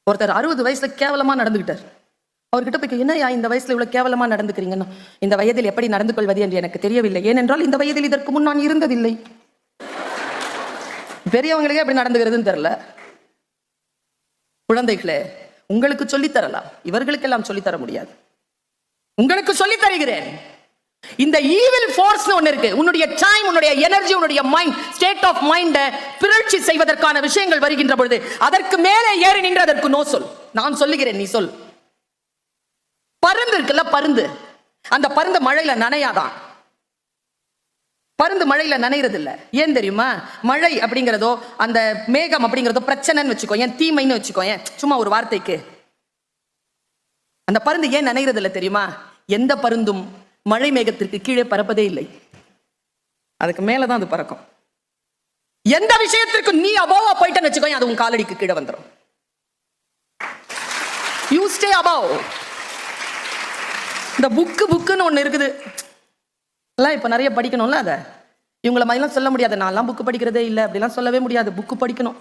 ஒருத்தர் 60 வயசுல கேவலமா நடந்துகிட்டார். அவர்கிட்ட போய் என்னையா இந்த வயசுல இவ்வளவு கேவலமா நடந்துக்கிறீங்கன்னா, இந்த வயதில் எப்படி நடந்து கொள்வது என்று எனக்கு தெரியவில்லை, ஏனென்றால் இந்த வயதில் இதற்கு முன் நான் இருந்ததில்லை. பெரியவங்களுக்கே எப்படி நடந்துக்கிறதுன்னு தெரியல. குழந்தைகளே, உங்களுக்கு சொல்லித் தரலாம், இவர்களுக்கெல்லாம் சொல்லித்தர முடியாது. உங்களுக்கு சொல்லித் தருகிறேன். இந்த ஈவில் ஃபோர்ஸ் ஒன்னு இருக்கு. உன்னுடைய டைம், உன்னுடைய எனர்ஜி, உன்னுடைய மைண்ட், ஸ்டேட் ஆஃப் மைண்ட பிறழ்ச்சி செய்வதற்கான விஷயங்கள் வருகின்ற பொழுது அதற்கு மேலே ஏறி நின்று அதற்கு நோ சொல். நான் சொல்லுகிறேன், நீ சொல். பருந்து இருக்குல்ல, பருந்து, அந்த பருந்து மழையில நனையாதான். பருந்து மழையில நனைகிறது இல்ல. ஏன் தெரியுமா? மழை அப்படிங்கிறதோ அந்த மேகம் அப்படிங்கிறதோ பிரச்சனைன்னு வச்சுக்கோ, ஏன் தீமைன்னு வச்சுக்கோ, ஏன் சும்மா ஒரு வார்த்தைக்கு. அந்த பருந்து ஏன் நனைகிறது இல்லை தெரியுமா? எந்த பருந்தும் மழை மேகத்திற்கு கீழே பறப்பதே இல்லை, அதுக்கு மேலதான் அது பறக்கும். எந்த விஷயத்திற்கு நீ அபோவா போயிட்டேன்னு வச்சுக்கோ, அது உன் காலடிக்கு கீழே வந்துடும். You stay above. இந்த புக்குன்னு ஒண்ணு இருக்குது, எல்லாம் இப்ப நிறைய படிக்கணும்ல. அதை இவங்களை மாதிரிலாம் சொல்ல முடியாது. நான்லாம் புக்கு படிக்கிறதே இல்லை அப்படிலாம் சொல்லவே முடியாது. புக்கு படிக்கணும்.